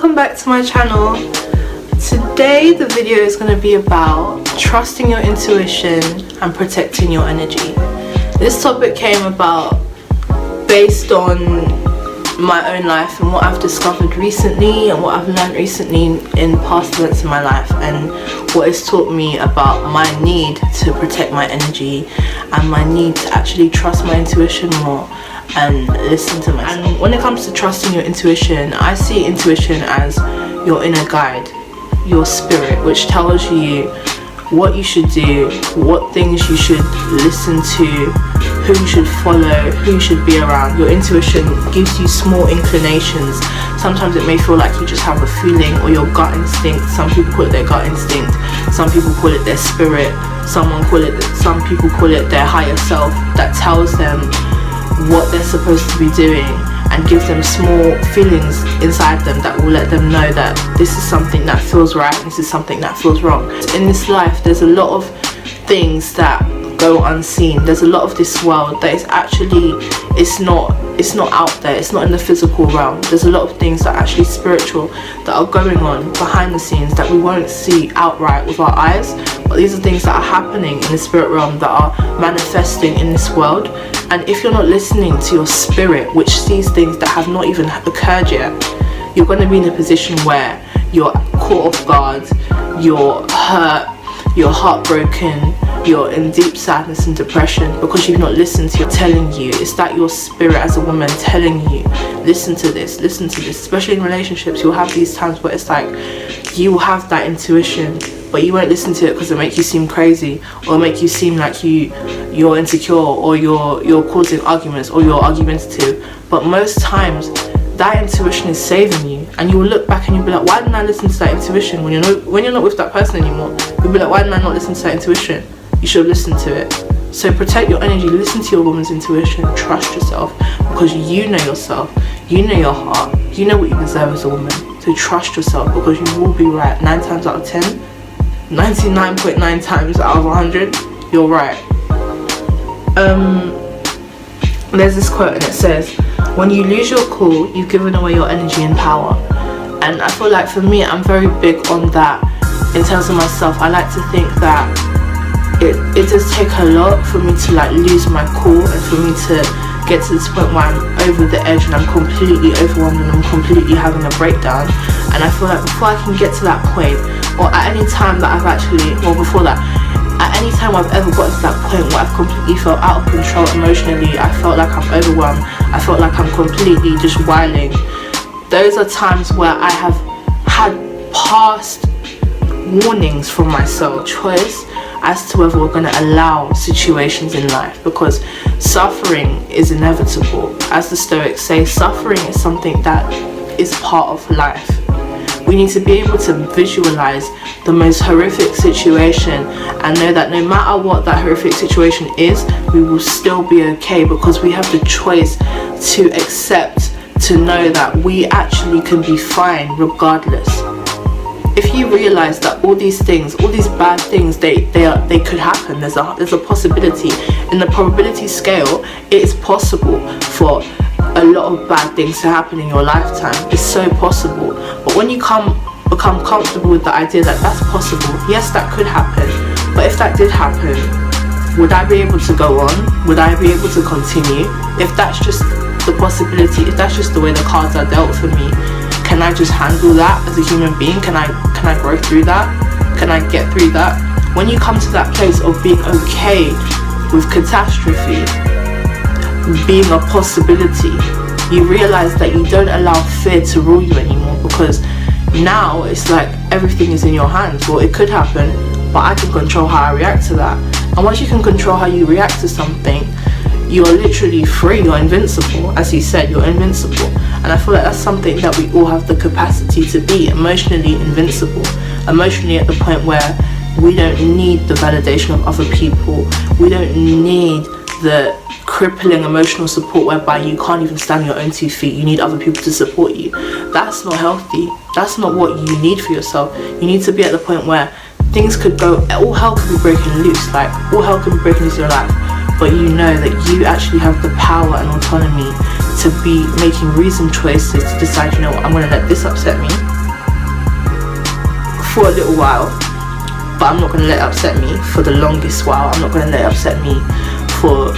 welcome back to my channel. Today the video is going to be about trusting your intuition and protecting your energy. This topic came about based on my own life and what I've discovered recently and what I've learned recently in past events in my life, and what it's taught me about my need to protect my energy and my need to actually trust my intuition more and listen to myself. And when it comes to trusting your intuition, I see intuition as your inner guide, your spirit, which tells you what you should do, what things you should listen to, who you should follow, who you should be around. Your intuition gives you small inclinations. Sometimes it may feel like you just have a feeling or your gut instinct. Some people call it their gut instinct, some people call it their spirit, some people call it their higher self, that tells them what they're supposed to be doing and gives them small feelings inside them that will let them know that this is something that feels right, this is something that feels wrong. In this life there's a lot of things that go unseen. There's a lot of this world that is actually, it's not out there, it's not in the physical realm. There's a lot of things that are actually spiritual that are going on behind the scenes that we won't see outright with our eyes, but these are things that are happening in the spirit realm that are manifesting in this world. And if you're not listening to your spirit, which sees things that have not even occurred yet, you're going to be in a position where you're caught off guard, you're hurt, you're heartbroken, you're in deep sadness and depression because you've not listened to telling you. It's that your spirit as a woman telling you, listen to this, especially in relationships. You'll have these times where it's like you will have that intuition, but you won't listen to it because it make you seem crazy, or make you seem like you're insecure, or you're causing arguments, or you're argumentative. But most times that intuition is saving you, and you will look back and you'll be like, why didn't I listen to that intuition? When you're not with that person anymore, you'll be like, why didn't I not listen to that intuition? You should have listened to it. So protect your energy, listen to your woman's intuition, trust yourself, because you know yourself, you know your heart, you know what you deserve as a woman. So trust yourself, because you will be right 9 times out of 10, 99.9 times out of 100, you're right. There's this quote and it says, when you lose your cool, you've given away your energy and power. And I feel like for me, I'm very big on that. In terms of myself, I like to think that it does take a lot for me to like lose my cool, and for me to get to this point where I'm over the edge and I'm completely overwhelmed and I'm completely having a breakdown. And I feel like before I can get to that point, or at any time that I've actually, or before that, at any time I've ever gotten to that point where I've completely felt out of control emotionally, I felt like I'm overwhelmed, I felt like I'm completely just whiling, those are times where I have had past warnings from myself, choice as to whether we're going to allow situations in life, because suffering is inevitable. As the Stoics say, suffering is something that is part of life. We need to be able to visualize the most horrific situation and know that no matter what that horrific situation is, we will still be okay, because we have the choice to accept, to know that we actually can be fine regardless. If you realize that all these things, all these bad things, they could happen, there's a possibility. In the probability scale, it is possible for a lot of bad things to happen in your lifetime. It's so possible. But when you become comfortable with the idea that that's possible, yes, that could happen. But if that did happen, would I be able to go on? Would I be able to continue? If that's just the possibility, if that's just the way the cards are dealt for me, can I just handle that as a human being? Can I grow through that? Can I get through that? When you come to that place of being okay with catastrophe being a possibility, you realize that you don't allow fear to rule you anymore, because now it's like everything is in your hands. Well, it could happen, but I can control how I react to that. And once you can control how you react to something, you're literally free, you're invincible. As he said, you're invincible. And I feel like that's something that we all have the capacity to be, emotionally invincible. Emotionally at the point where we don't need the validation of other people. We don't need the crippling emotional support whereby you can't even stand on your own 2 feet. You need other people to support you. That's not healthy. That's not what you need for yourself. You need to be at the point where things could go, all hell could be breaking loose, like all hell could be breaking loose in your life, but you know that you actually have the power and autonomy to be making reasoned choices, to decide, you know what, I'm going to let this upset me, for a little while, but I'm not going to let it upset me for the longest while. I'm not going to let it upset me for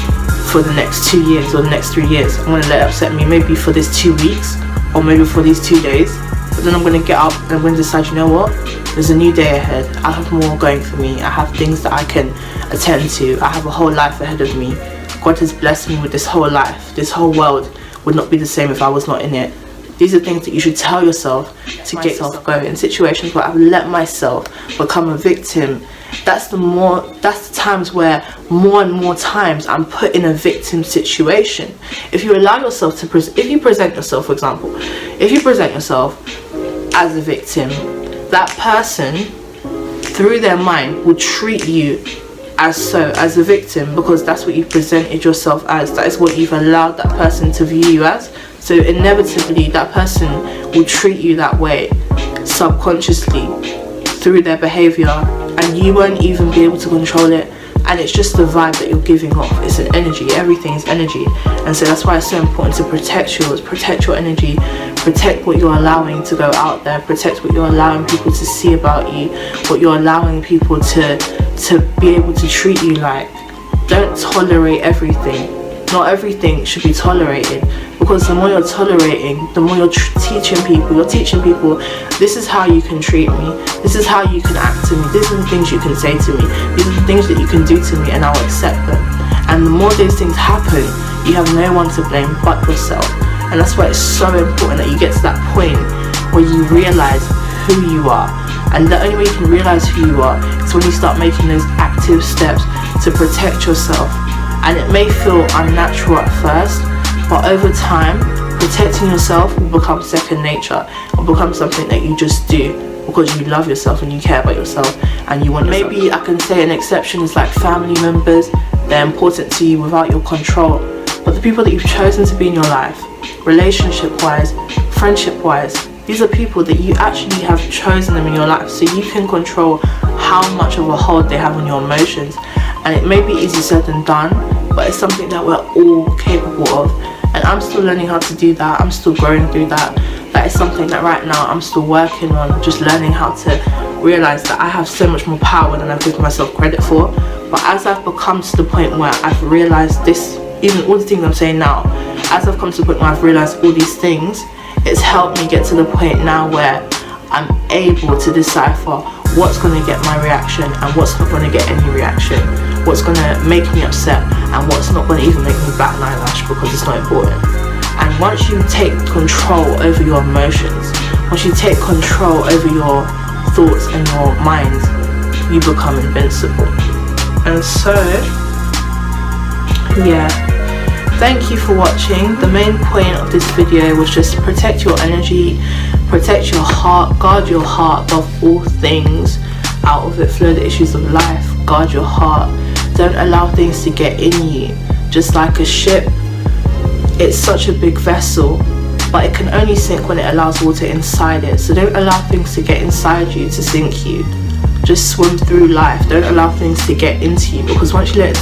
the next 2 years or the next 3 years. I'm going to let it upset me maybe for this 2 weeks or maybe for these 2 days. But then I'm going to get up and I'm going to decide, you know what? There's a new day ahead. I have more going for me. I have things that I can attend to. I have a whole life ahead of me. God has blessed me with this whole life. This whole world would not be the same if I was not in it. These are things that you should tell yourself to get yourself going. In situations where I've let myself become a victim, that's the times where more and more times I'm put in a victim situation. If you allow yourself to if you present yourself, for example, if you present yourself as a victim, that person through their mind will treat you as a victim, because that's what you presented yourself as. That is what you've allowed that person to view you as. So inevitably that person will treat you that way subconsciously through their behavior, and you won't even be able to control it. And it's just the vibe that you're giving off. It's an energy. Everything is energy. And so that's why it's so important to protect yours, protect your energy, protect what you're allowing to go out there, protect what you're allowing people to see about you, what you're allowing people to be able to treat you like. Don't tolerate everything. Not everything should be tolerated, because the more you're tolerating, the more you're teaching people, this is how you can treat me, this is how you can act to me, these are the things you can say to me, these are the things that you can do to me, and I'll accept them. And the more those things happen, you have no one to blame but yourself. And that's why it's so important that you get to that point where you realize who you are. And the only way you can realize who you are is when you start making those active steps to protect yourself. And it may feel unnatural at first, but over time, protecting yourself will become second nature. It will become something that you just do because you love yourself and you care about yourself and you want yourself. Maybe I can say an exception is like family members. They're important to you without your control. But the people that you've chosen to be in your life, relationship-wise, friendship-wise, these are people that you actually have chosen them in your life, so you can control how much of a hold they have on your emotions. And it may be easier said than done, but it's something that we're all capable of. And I'm still learning how to do that. I'm still growing through that. That is something that right now I'm still working on, just learning how to realize that I have so much more power than I've given myself credit for. But as I've become to the point where I've realized this, even all the things I'm saying now, as I've come to the point where I've realized all these things, it's helped me get to the point now where I'm able to decipher what's going to get my reaction and what's not going to get any reaction, what's going to make me upset and what's not going to even make me bat an eyelash because it's not important. And once you take control over your emotions, once you take control over your thoughts and your mind, you become invincible. And so, yeah, thank you for watching. The main point of this video was just protect your energy, protect your heart, guard your heart above all things. Out of it flow the issues of life. Guard your heart. Don't allow things to get in you. Just like a ship, it's such a big vessel, but it can only sink when it allows water inside it. So don't allow things to get inside you to sink you. Just swim through life. Don't allow things to get into you, because once you let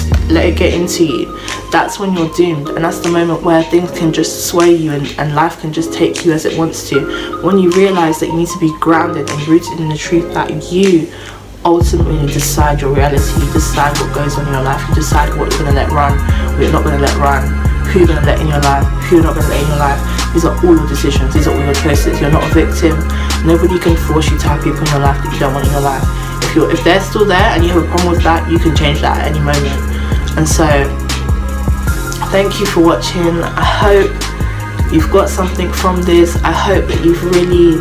it get into you, that's when you're doomed. And that's the moment where things can just sway you and life can just take you as it wants to. When you realize that you need to be grounded and rooted in the truth that you ultimately decide your reality, you decide what goes on in your life, you decide what you're going to let run, what you're not going to let run, who you're going to let in your life, who you're not going to let in your life. These are all your decisions, these are all your choices. You're not a victim. Nobody can force you to have people in your life that you don't want in your life. If they're still there and you have a problem with that, you can change that at any moment. And so thank you for watching. I hope you've got something from this. I hope that you've really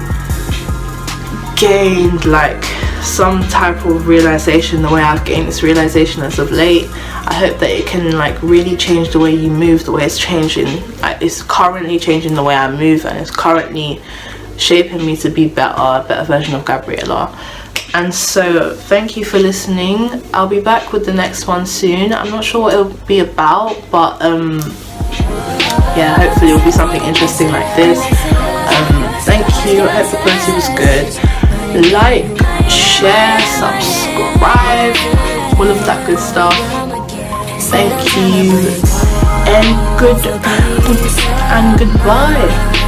gained like some type of realization the way I've gained this realization as of late. I hope that it can like really change the way you move, the way it's changing. It's currently changing the way I move, and it's currently shaping me to be a better version of Gabriella. And so thank you for listening. I'll be back with the next one soon. I'm not sure what it'll be about, but yeah, hopefully it'll be something interesting like this. Thank you. I hope the quality was good. Like, share, subscribe, all of that good stuff. Thank you, and goodbye.